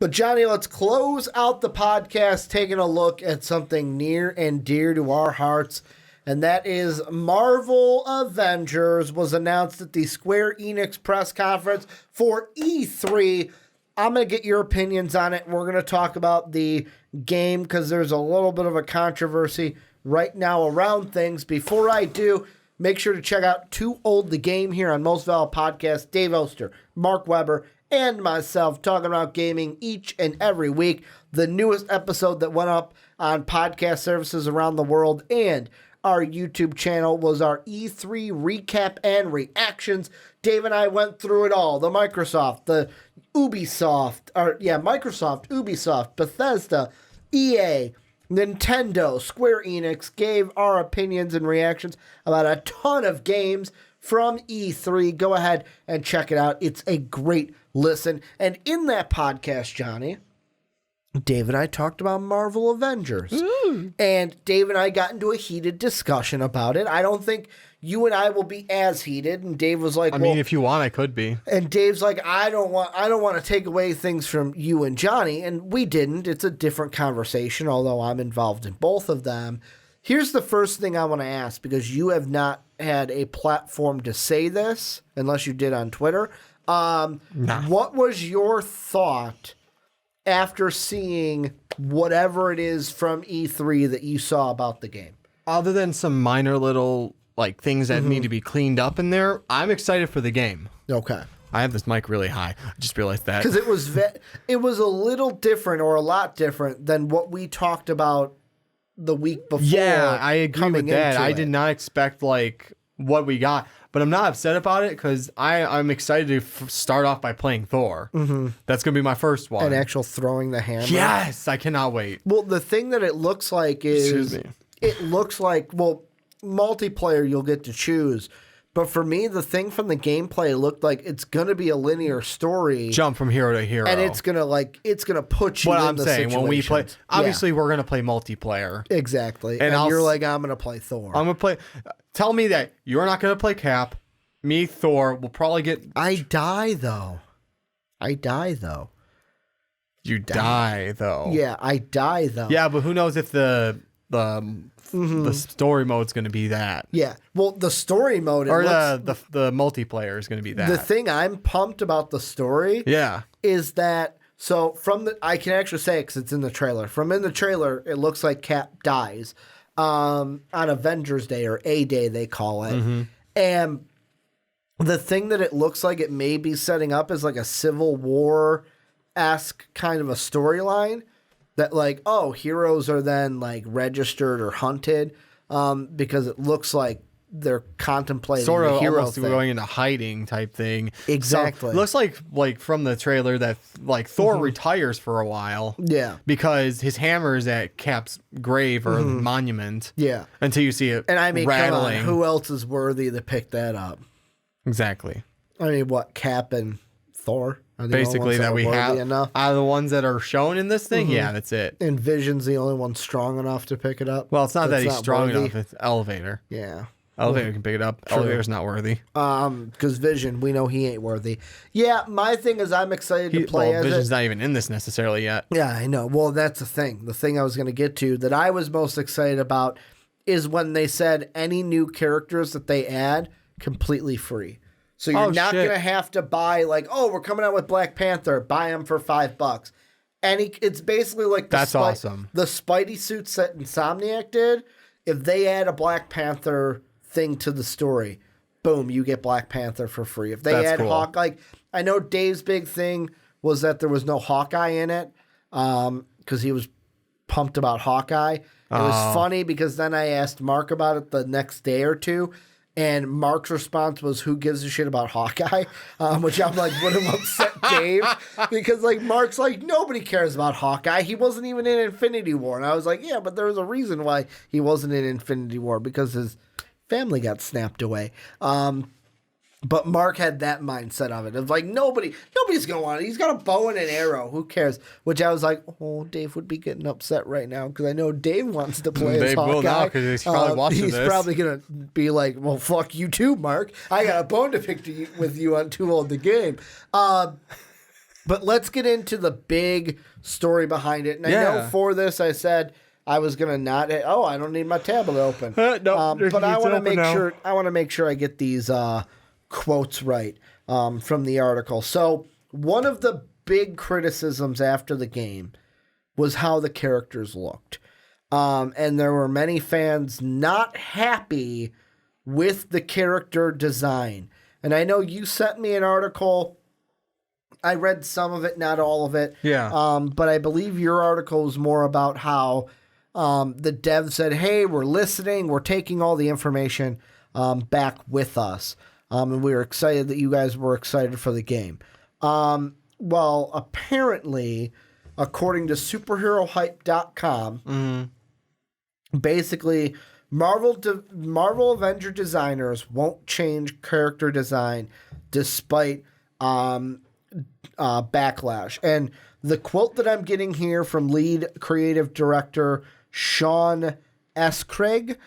But Johnny, let's close out the podcast taking a look at something near and dear to our hearts, and that is Marvel Avengers was announced at the Square Enix press conference for E3. I'm going to get your opinions on it. We're going to talk about the game because there's a little bit of a controversy right now around things. Before I do, make sure to check out Too Old the Game here on Most Valuable Podcast. Dave Oster, Mark Weber, and myself talking about gaming each and every week. The newest episode that went up on podcast services around the world and our YouTube channel was our E3 recap and reactions. Dave and I went through it all. The Microsoft, the Microsoft, Ubisoft, Bethesda, EA, Nintendo, Square Enix, gave our opinions and reactions about a ton of games from E3. Go ahead and check it out. It's a great listen. And in that podcast, Johnny, Dave and I talked about Marvel Avengers. And Dave and I got into a heated discussion about it. I don't think you and I will be as heated. And Dave was like, I mean, if you want, I could be. And Dave's like, I don't want to take away things from you and Johnny. And we didn't. It's a different conversation, although I'm involved in both of them. Here's the first thing I want to ask, because you have not had a platform to say this, unless you did on Twitter. What was your thought after seeing whatever it is from E3 that you saw about the game? Other than some minor little things that need to be cleaned up in there, I'm excited for the game. Okay. I have this mic really high. I just realized that. Because it was a little different, or a lot different, than what we talked about the week before. Yeah, I agree with that. I did not expect what we got, but I'm not upset about it because I'm excited to start off by playing Thor. Mm-hmm. That's going to be my first one. An actual throwing the hammer. Yes, I cannot wait. Well, the thing that it looks like is, it looks like, multiplayer you'll get to choose. But for me, the thing from the gameplay looked like it's going to be a linear story. Jump from hero to hero. And it's going to put you in the situation. When we play, obviously we're going to play multiplayer. Exactly. And you're like, I'm going to play Thor. I'm going to play. Tell me that you're not going to play Cap. Me, Thor, will probably get. I die though. You die though. Yeah, I die though. Yeah, but who knows if the story mode's going to be that. Yeah. Well, the story mode, the multiplayer is going to be that. The thing I'm pumped about the story, is that I can actually say it because it's in the trailer. From in the trailer, it looks like Cap dies on Avengers Day, or A Day they call it, and the thing that it looks like it may be setting up is like a Civil War-esque kind of a storyline. That heroes are then registered or hunted because it looks like they're contemplating sort of the hero almost thing. Going into hiding type thing. Exactly. So, looks like from the trailer that Thor retires for a while. Yeah. Because his hammer is at Cap's grave or monument. Yeah. Until you see it and I mean, rattling. Come on, who else is worthy to pick that up? Exactly. I mean, what, Cap and Thor? Basically, that we have out of the ones that are shown in this thing, yeah, that's it. And Vision's the only one strong enough to pick it up. Well, it's not that he's strong enough. It's Elevator. Yeah. Elevator can pick it up. True. Elevator's not worthy. Because Vision, we know he ain't worthy. Yeah, my thing is I'm excited to play as Vision's not even in this necessarily yet. Yeah, I know. Well, that's the thing. The thing I was going to get to that I was most excited about is when they said any new characters that they add, completely free. So you're not going to have to buy we're coming out with Black Panther, buy them for $5. And it's basically like that's awesome. The Spidey suits that Insomniac did. If they add a Black Panther thing to the story, boom, you get Black Panther for free. If they add Hawkeye, I know Dave's big thing was that there was no Hawkeye in it because he was pumped about Hawkeye. It was funny because then I asked Mark about it the next day or two. And Mark's response was, who gives a shit about Hawkeye? Which I'm like, would have upset Dave. Because, Mark's like, nobody cares about Hawkeye. He wasn't even in Infinity War. And I was like, yeah, but there was a reason why he wasn't in Infinity War. Because his family got snapped away. But Mark had that mindset of it. Of nobody's going to want it. He's got a bow and an arrow. Who cares? Which I was like, oh, Dave would be getting upset right now because I know Dave wants to play as Hawkeye. Dave will now because he's probably watching this. He's probably going to be like, well, fuck you too, Mark. I got a bone to pick with you on Too Old the Game. But let's get into the big story behind it. And I know for this I said I was gonna not. Oh, I don't need my tablet open. But I want to make sure. I want to make sure I get these quotes right from the article. So one of the big criticisms after the game was how the characters looked, and there were many fans not happy with the character design. And I know you sent me an article. I read some of it, not all of it. Yeah. But I believe your article was more about how the dev said, hey, we're listening. We're taking all the information back with us. And we were excited that you guys were excited for the game. Well, apparently, according to superherohype.com, basically, Marvel Avenger designers won't change character design despite backlash. And the quote that I'm getting here from lead creative director Sean S. Craig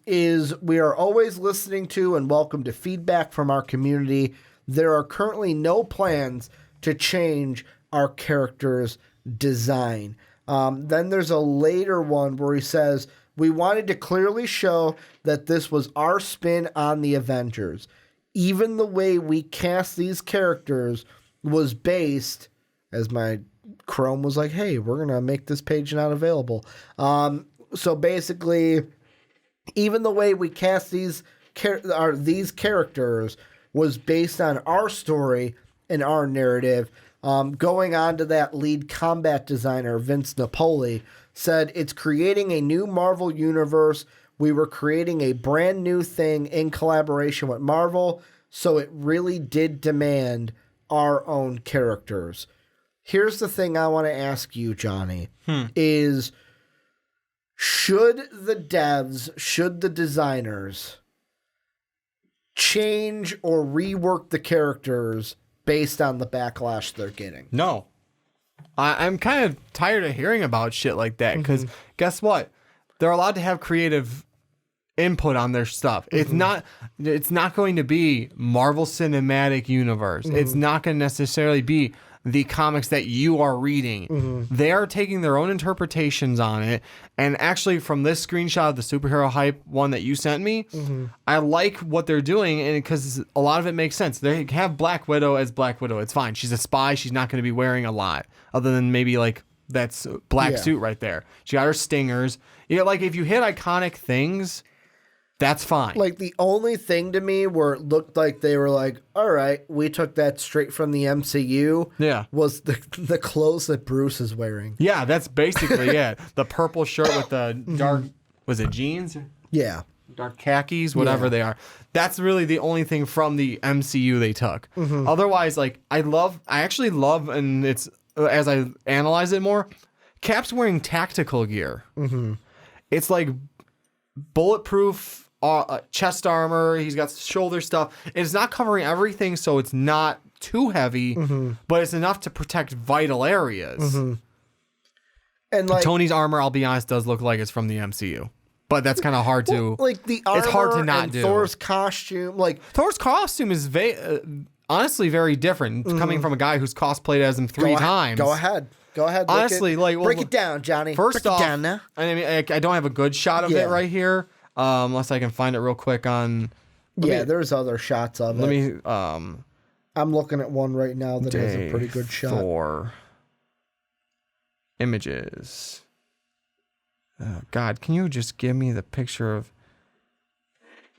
is, we are always listening to and welcome to feedback from our community. There are currently no plans to change our character's design. Then there's a later one where he says, we wanted to clearly show that this was our spin on the Avengers. Even the way we cast these characters was based, as my Chrome was like, hey, we're going to make this page not available. So basically, even the way we cast these characters was based on our story and our narrative. Going on to that, lead combat designer, Vince Napoli, said, it's creating a new Marvel universe. We were creating a brand new thing in collaboration with Marvel, so it really did demand our own characters. Here's the thing I want to ask you, Johnny, is should the devs, should the designers change or rework the characters based on the backlash they're getting? No. I'm kind of tired of hearing about shit like that because guess what? They're allowed to have creative input on their stuff. It's not going to be Marvel Cinematic Universe. It's not going to necessarily be the comics that you are reading. They are taking their own interpretations on it. And actually, from this screenshot of the superhero hype one that you sent me, I like what they're doing, and because a lot of it makes sense. They have Black Widow as Black Widow. It's fine. She's a spy. She's not going to be wearing a lot, other than maybe like that's black suit right there. She got her stingers. Like if you hit iconic things, that's fine. Like the only thing to me where it looked like they were like, all right, we took that straight from the MCU. Yeah. Was the clothes that Bruce is wearing. Yeah, that's basically it. The purple shirt with the dark, was it jeans? Yeah. Dark khakis, whatever they are. That's really the only thing from the MCU they took. Otherwise, like I actually love, and it's as I analyze it more, Cap's wearing tactical gear. It's like bulletproof chest armor. He's got shoulder stuff. It's not covering everything, so it's not too heavy, but it's enough to protect vital areas. And like Tony's armor, I'll be honest, does look like it's from the MCU, but that's kind of hard to. Like the armor, it's hard to not and do. Thor's costume, like Thor's costume is honestly very different. Coming from a guy who's cosplayed as him three times. Go ahead. Honestly, break it down, Johnny. First break off, it down now. I mean, I don't have a good shot of it right here. Unless I can find it real quick on. There's other shots of it. Let me. I'm looking at one right now that has a pretty good shot. Thor images. Oh, God, can you just give me the picture of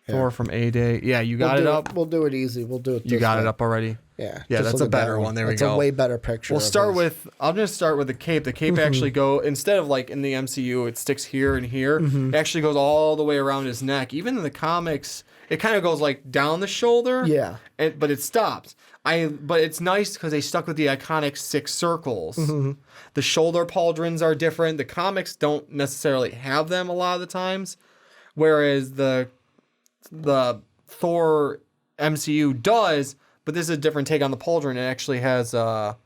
Thor from A-Day? Yeah, you got it up. We'll do it easy. We'll do it. You got it up already. Yeah. That's a better one. There we go. It's a way better picture. We'll start with. I'm gonna start with the cape. The cape actually instead of like in the MCU, it sticks here and here. It actually goes all the way around his neck. Even in the comics, it kind of goes like down the shoulder. Yeah. But it stops. But it's nice because they stuck with the iconic 6 circles. The shoulder pauldrons are different. The comics don't necessarily have them a lot of the times, whereas the Thor MCU does. But this is a different take on the pauldron. It actually has, or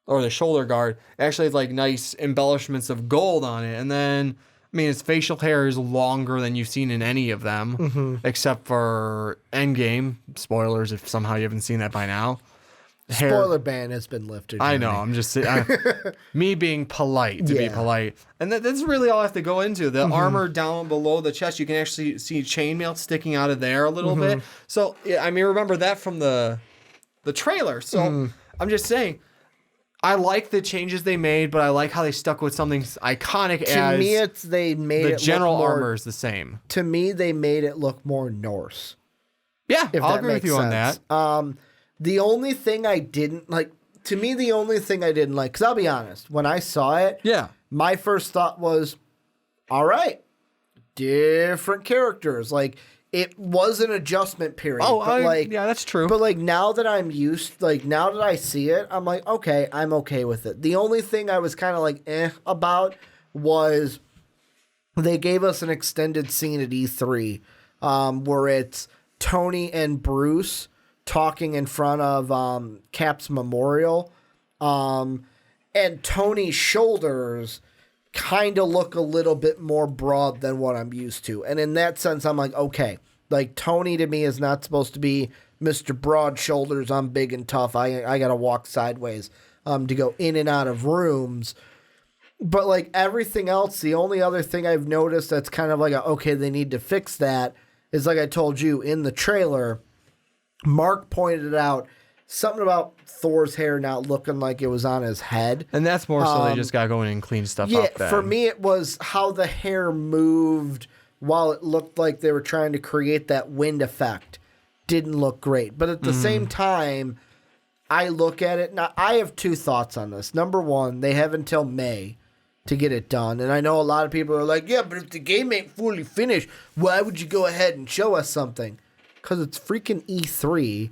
the shoulder guard, it actually has like nice embellishments of gold on it. And then, I mean, his facial hair is longer than you've seen in any of them, except for Endgame. Spoilers if somehow you haven't seen that by now. Spoiler ban has been lifted. I know. I'm just saying. Me being polite to be polite. And that's really all I have to go into. The armor down below the chest, you can actually see chainmail sticking out of there a little bit. So, I mean, remember that from the trailer. So, I'm just saying, I like the changes they made, but I like how they stuck with something iconic to me, they made the it general look more, armor is the same. To me, they made it look more Norse. Yeah, I'll agree with you on that. The only thing I didn't like, because I'll be honest, when I saw it, my first thought was, all right, different characters. Like, it was an adjustment period. Yeah, that's true. But, like, now that now that I see it, I'm like, okay, I'm okay with it. The only thing I was kind of like, about was they gave us an extended scene at E3 where it's Tony and Bruce talking in front of Cap's memorial. And Tony's shoulders kind of look a little bit more broad than what I'm used to. And in that sense, I'm like, okay, like Tony to me is not supposed to be Mr. Broad Shoulders. I'm big and tough. I got to walk sideways to go in and out of rooms. But like everything else, the only other thing I've noticed that's kind of like, okay, they need to fix that is like I told you in the trailer, Mark pointed out something about Thor's hair not looking like it was on his head. And that's more so they just got going and clean stuff up then. For me, it was how the hair moved while it looked like they were trying to create that wind effect. Didn't look great. But at the same time, I look at it. Now, I have two thoughts on this. Number one, they have until May to get it done. And I know a lot of people are like, yeah, but if the game ain't fully finished, why would you go ahead and show us something? Because it's freaking E3,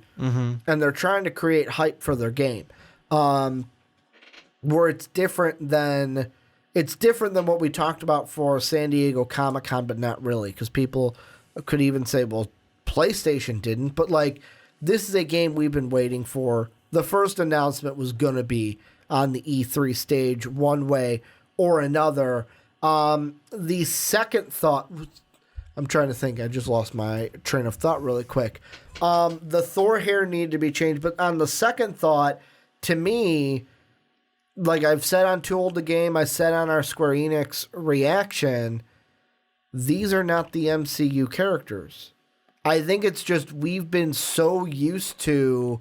and they're trying to create hype for their game. Where it's different than what we talked about for San Diego Comic-Con, but not really, because people could even say, well, PlayStation didn't. But like, this is a game we've been waiting for. The first announcement was going to be on the E3 stage one way or another. The second thought... I'm trying to think. I just lost my train of thought really quick. The Thor hair needed to be changed. But on the second thought, to me, like I've said on Too Old to Game, I said on our Square Enix reaction, these are not the MCU characters. I think it's just we've been so used to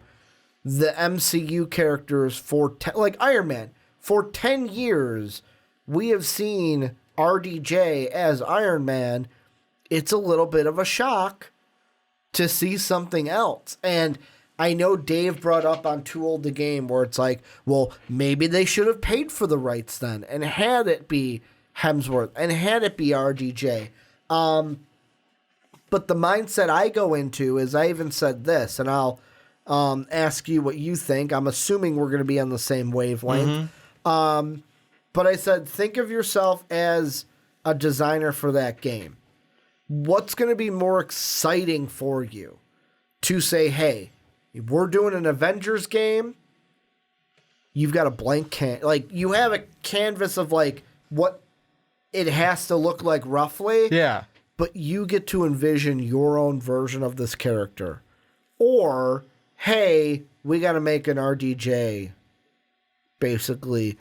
the MCU characters like Iron Man. For 10 years, we have seen RDJ as Iron Man. It's a little bit of a shock to see something else. And I know Dave brought up on Too Old to Game where it's like, well, maybe they should have paid for the rights then and had it be Hemsworth and had it be RDJ. But the mindset I go into is I even said this, and I'll ask you what you think. I'm assuming we're going to be on the same wavelength. But I said, think of yourself as a designer for that game. What's going to be more exciting for you to say, hey, we're doing an Avengers game. You've got a blank you have a canvas of like what it has to look like roughly. Yeah. But you get to envision your own version of this character. Or, hey, we got to make an RDJ. Basically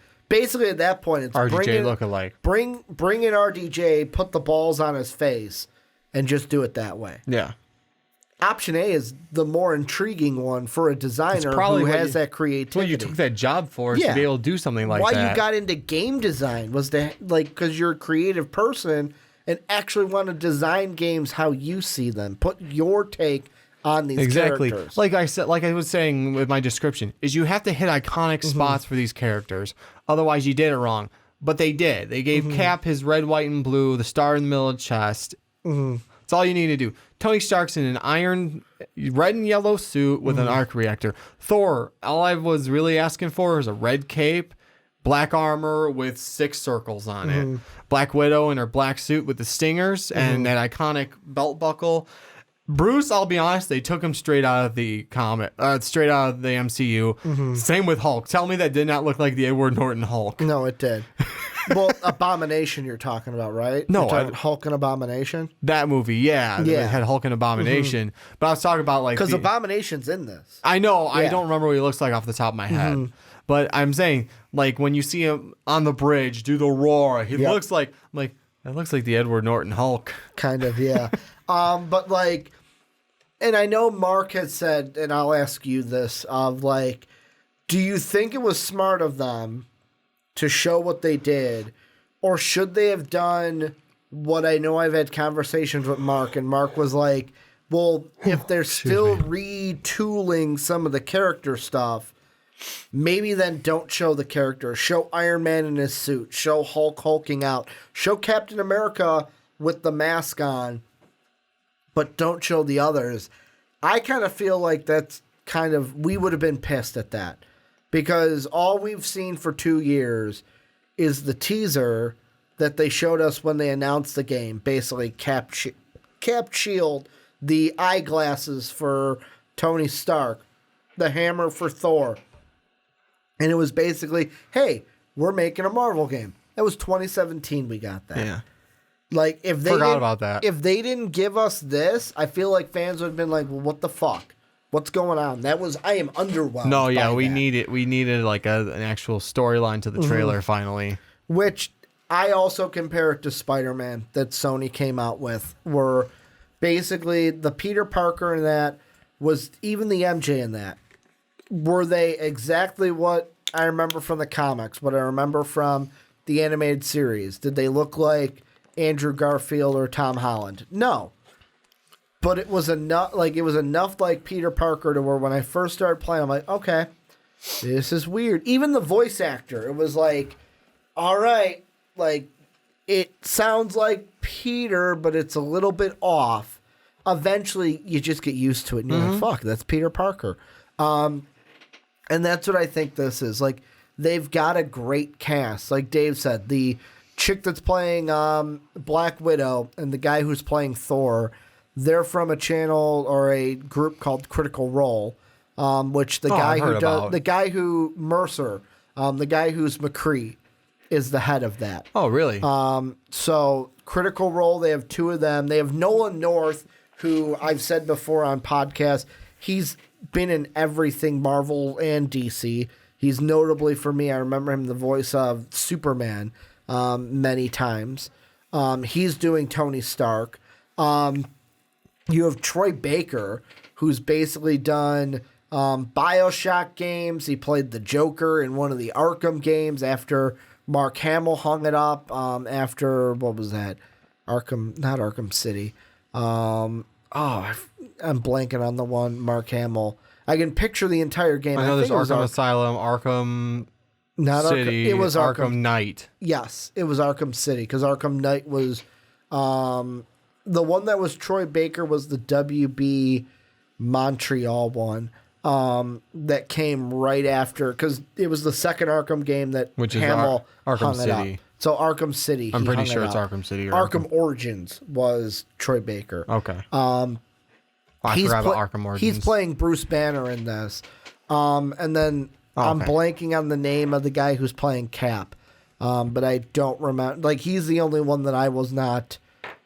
at that point, it's RDJ lookalike. Bring in RDJ, put the balls on his face, and just do it that way. Yeah. Option A is the more intriguing one for a designer who has that creativity. What you took that job for is to be able to do something like that. Why you got into game design was because you're a creative person and actually want to design games how you see them. Put your take on these characters. Like I was saying with my description, is you have to hit iconic spots for these characters. Otherwise, you did it wrong. But they did. They gave Cap his red, white, and blue, the star in the middle of the chest. That's all you need to do. Tony Stark's in an iron, red and yellow suit with an arc reactor. Thor, all I was really asking for is a red cape, black armor with 6 circles on it. Black Widow in her black suit with the stingers and that iconic belt buckle. Bruce, I'll be honest, they took him straight out of the comic, straight out of the MCU. Same with Hulk. Tell me that did not look like the Edward Norton Hulk. No, it did. Well, Abomination you're talking about, right? No, You're talking Hulk and Abomination. That movie, yeah. Yeah. It had Hulk and Abomination. But I was talking about like Because Abomination's in this. I know. Yeah. I don't remember what he looks like off the top of my head. But I'm saying, like, when you see him on the bridge do the roar, he looks like that looks like the Edward Norton Hulk. Kind of, yeah. But like, and I know Mark has said, and I'll ask you this, of like, do you think it was smart of them to show what they did, or should they have done what I know I've had conversations with Mark, and Mark was like, well, if they're still retooling some of the character stuff, maybe then don't show the character. Show Iron Man in his suit. Show Hulk hulking out. Show Captain America with the mask on, but don't show the others. I kind of feel like that's kind of, we would have been pissed at that. Because all we've seen for 2 years is the teaser that they showed us when they announced the game. Basically, Cap Shield, the eyeglasses for Tony Stark, the hammer for Thor. And it was basically, hey, we're making a Marvel game. That was 2017 we got that. Yeah. Like, if they Forgot about that. If they didn't give us this, I feel like fans would have been like, well, what the fuck? What's going on? I am underwhelmed. No, yeah, we that. needed like an actual storyline to the trailer finally. Which I also compare it to Spider-Man that Sony came out with, where basically the Peter Parker in that was, even the MJ in that, were they exactly what I remember from the comics, what I remember from the animated series? Did they look like Andrew Garfield or Tom Holland? No. But it was enough like Peter Parker to where when I first started playing, I'm like, okay, this is weird. Even the voice actor, it was like, all right, like, it sounds like Peter, but it's a little bit off. Eventually, you just get used to it, and you're like, fuck, that's Peter Parker. And that's what I think this is. Like, they've got a great cast. Like Dave said, the chick that's playing Black Widow and the guy who's playing Thor, they're from a channel or a group called Critical Role, which the guy who Mercer, the guy who's McCree, is the head of that. Oh, really? So Critical Role, they have 2 of them. They have Nolan North, who I've said before on podcasts, he's been in everything Marvel and DC. He's notably, for me, I remember him the voice of Superman many times. He's doing Tony Stark. You have Troy Baker, who's basically done BioShock games. He played the Joker in one of the Arkham games after Mark Hamill hung it up. After, what was that? Not Arkham City. I'm blanking on the one, Mark Hamill. I can picture the entire game. I know there's Arkham Asylum, Arkham City, it was Arkham Knight. Yes, it was Arkham City, because Arkham Knight was... the one that was Troy Baker was the WB Montreal one that came right after, because it was the second Arkham game that Hamill Arkham hung City. it up. So Arkham City. I'm pretty sure it's Arkham City. Or Arkham Origins was Troy Baker. Okay. I forgot about Arkham Origins. He's playing Bruce Banner in this. And then I'm blanking on the name of the guy who's playing Cap. But I don't remember. Like, he's the only one that I was not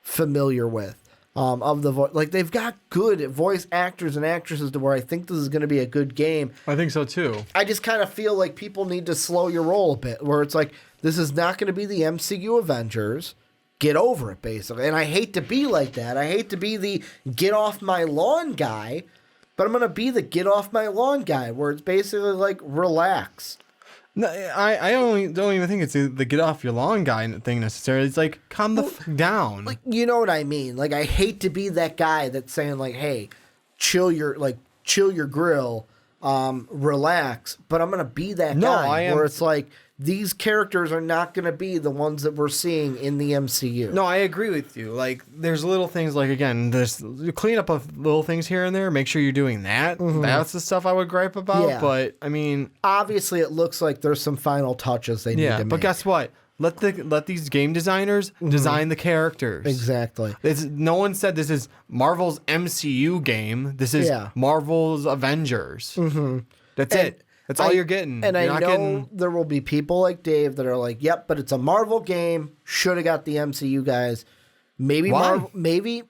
familiar with. Of the voice. Like, they've got good voice actors and actresses to where I think this is going to be a good game. I think so too. I just kind of feel like people need to slow your roll a bit, where it's like, this is not going to be the MCU Avengers. Get over it, basically. And I hate to be like that. I hate to be the get off my lawn guy, but I'm going to be the get off my lawn guy, where it's basically like, relax. No, I don't even think it's the get off your lawn guy thing necessarily. It's like, calm the fuck down. Like, you know what I mean? Like, I hate to be that guy that's saying like, hey, chill your grill, relax. But I'm gonna be that guy where it's like, these characters are not going to be the ones that we're seeing in the MCU. No, I agree with you. Like, there's little things, like, again, there's clean up of little things here and there. Make sure you're doing that. That's the stuff I would gripe about. Yeah. But, I mean... obviously, it looks like there's some final touches they need to make. But guess what? Let these game designers design the characters. Exactly. No one said this is Marvel's MCU game. This is Marvel's Avengers. That's it. That's all you're getting. And you're I know there will be people like Dave that are like, "Yep, but it's a Marvel game. Should have got the MCU guys." Maybe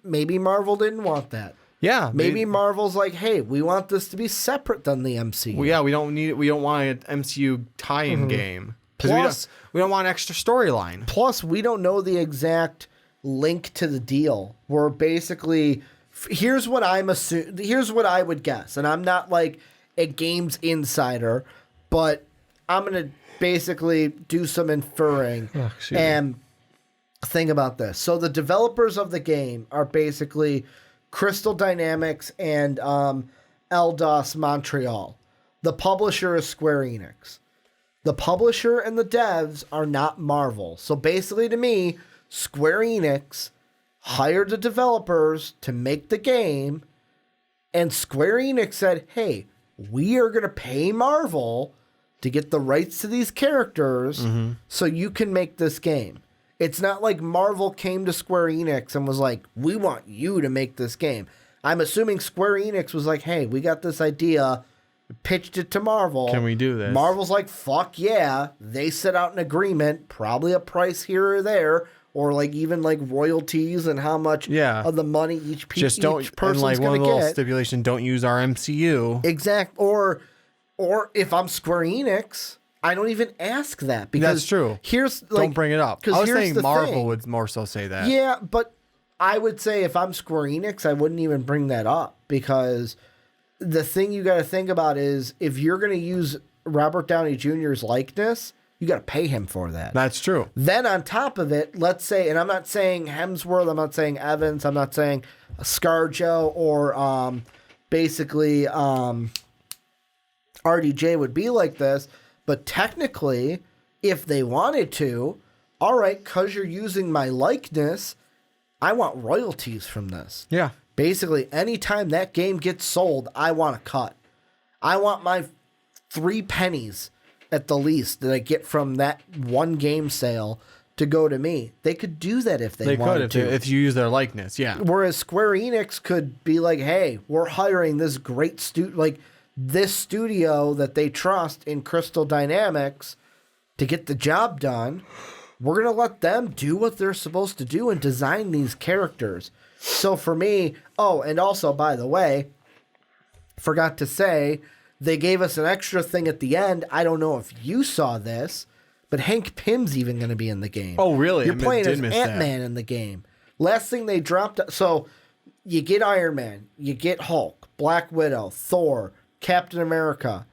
maybe Marvel didn't want that. Yeah, maybe Marvel's like, "Hey, we want this to be separate than the MCU." Well, yeah, we don't want an MCU tie-in game. Plus, we don't want an extra storyline. Plus, we don't know the exact link to the deal. We're basically here's what I would guess, and I'm not like a games insider, but I'm gonna basically do some inferring and think about this. So the developers of the game are basically Crystal Dynamics and Eidos Montreal. The publisher is Square Enix. The publisher and the devs are not Marvel. So basically, to me, Square Enix hired the developers to make the game, and Square Enix said, "Hey, we are going to pay Marvel to get the rights to these characters so you can make this game." It's not like Marvel came to Square Enix and was like, "We want you to make this game." I'm assuming Square Enix was like, "Hey, we got this idea," pitched it to Marvel. Can we do this? Marvel's like, "Fuck yeah." They set out an agreement, probably a price here or there, or like even like royalties and how much of the money each person's going to get. One little stipulation, don't use our MCU. Exact. Or if I'm Square Enix, I don't even ask that. Because that's true. Here's like, don't bring it up. I was saying Marvel would more so say that. Yeah, but I would say if I'm Square Enix, I wouldn't even bring that up, because the thing you got to think about is if you're going to use Robert Downey Jr.'s likeness, you got to pay him for that. That's true. Then on top of it, let's say, and I'm not saying Hemsworth, I'm not saying Evans, I'm not saying ScarJo or basically RDJ would be like this, but technically, if they wanted to, all right, because you're using my likeness, I want royalties from this. Yeah. Basically, anytime that game gets sold, I want a cut. I want my 3 pennies at the least that I get from that one game sale to go to me. They could do that if they wanted to. If you use their likeness, yeah. Whereas Square Enix could be like, "Hey, we're hiring this great this studio that they trust in Crystal Dynamics to get the job done. We're going to let them do what they're supposed to do and design these characters." So for me, and also, by the way, forgot to say, they gave us an extra thing at the end. I don't know if you saw this, but Hank Pym's even going to be in the game. Oh, really? You're playing as Ant-Man in the game. Last thing they dropped. So you get Iron Man, you get Hulk, Black Widow, Thor, Captain America.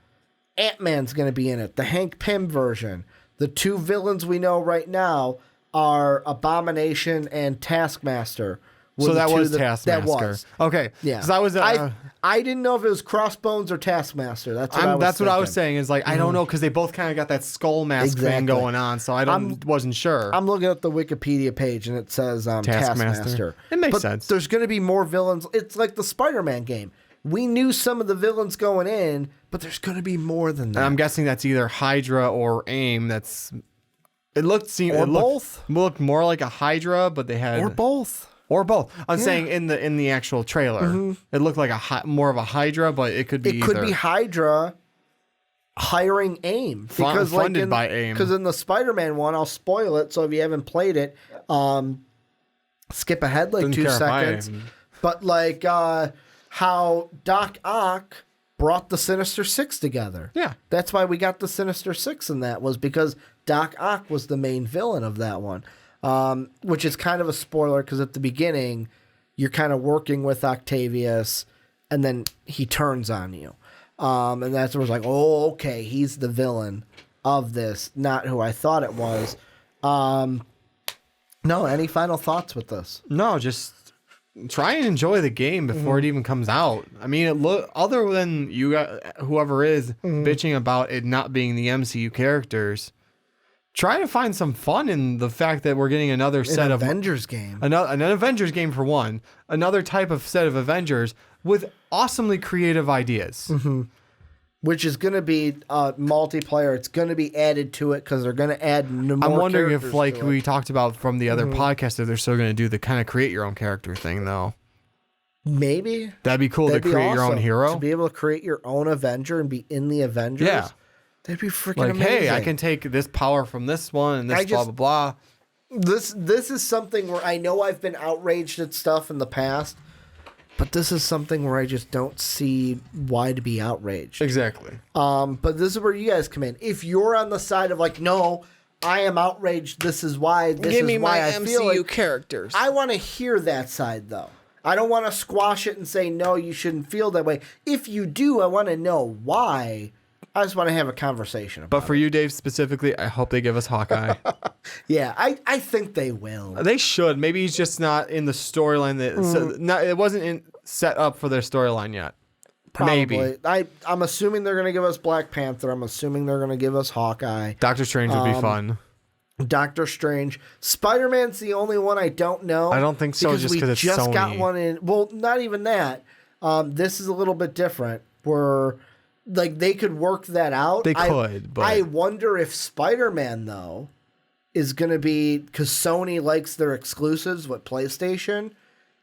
Ant-Man's going to be in it. The Hank Pym version. The 2 villains we know right now are Abomination and Taskmaster. So that was Taskmaster. That was. Okay. Yeah. Because I didn't know if it was Crossbones or Taskmaster. That's what I was saying. Is like, I don't know, because they both kind of got that skull mask thing going on, so wasn't sure. I'm looking at the Wikipedia page and it says Taskmaster. It makes sense. There's going to be more villains. It's like the Spider-Man game. We knew some of the villains going in, but there's going to be more than that. And I'm guessing that's either Hydra or AIM. It looked more like a Hydra, but they had both. Or both. I'm saying in the actual trailer, it looked like more of a Hydra, but it could be. It could be Hydra hiring AIM because funded by AIM. Because in the Spider-Man one, I'll spoil it. So if you haven't played it, skip ahead like 2 seconds. But like how Doc Ock brought the Sinister Six together. Yeah, that's why we got the Sinister Six in that, was because Doc Ock was the main villain of that one. Which is kind of a spoiler because at the beginning, you're kind of working with Octavius, and then he turns on you. And that's where it's like, oh, okay, he's the villain of this, not who I thought it was. No, any final thoughts with this? No, just try and enjoy the game before it even comes out. I mean, other than whoever is bitching about it not being the MCU characters, try to find some fun in the fact that we're getting another set of Avengers game. An Avengers game for one. Another type of set of Avengers with awesomely creative ideas. Which is going to be multiplayer. It's going to be added to it because they're going to add more. I'm wondering if, like we talked about from the other podcast, if they're still going to do the kind of create your own character thing, though. Maybe. That'd be cool to create your own awesome. hero. To be able to create your own Avenger and be in the Avengers. Yeah. That'd be freaking Like, amazing. hey, I can take this power from this one and this blah, blah, blah. This is something where I know I've been outraged at stuff in the past, but this is something where I just don't see why to be outraged. Exactly. But this is where you guys come in. If you're on the side of like, no, I am outraged. This is why. Give me my MCU characters. I want to hear that side though. I don't want to squash it and say no, you shouldn't feel that way. If you do, I want to know why. I just want to have a conversation about it. But for you, Dave, specifically, I hope they give us Hawkeye. Yeah, I think they will. They should. Maybe he's just not in the storyline. It wasn't set up for their storyline yet. Probably. Maybe. I'm assuming they're going to give us Black Panther. I'm assuming they're going to give us Hawkeye. Doctor Strange would be fun. Doctor Strange. Spider-Man's the only one I don't know. I don't think so, just because it's just Sony. got one in. Well, not even that. This is a little bit different where like they could work that out. They could, but I wonder if Spider-Man though is going to be, because Sony likes their exclusives with PlayStation.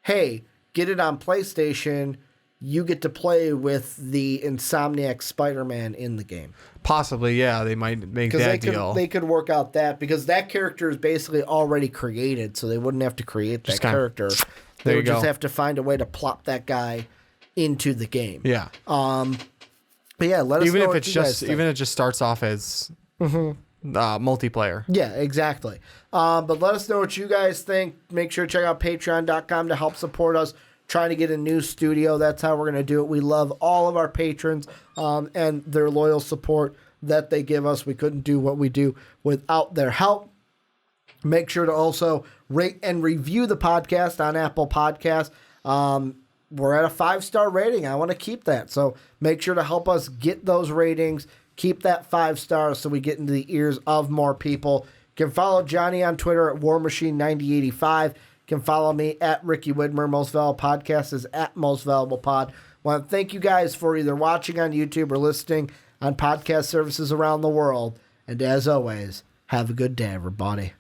Hey, get it on PlayStation. You get to play with the Insomniac Spider-Man in the game. Possibly, yeah. They might make that deal. They could work out that, because that character is basically already created, so they wouldn't have to create that character. They would just have to find a way to plop that guy into the game. Yeah. But yeah, let us know if what it's you guys just think. even if it just starts off as multiplayer. Yeah, exactly. But let us know what you guys think. Make sure to check out patreon.com to help support us trying to get a new studio. That's how we're going to do it. We love all of our patrons and their loyal support that they give us. We couldn't do what we do without their help. Make sure to also rate and review the podcast on Apple Podcasts. We're at a 5-star rating. I want to keep that. So make sure to help us get those ratings. Keep that 5 stars so we get into the ears of more people. You can follow Johnny on Twitter at WarMachine9085. You can follow me at Ricky Widmer. Most Valuable Podcast is at Most Valuable Pod. I want to thank you guys for either watching on YouTube or listening on podcast services around the world. And as always, have a good day, everybody.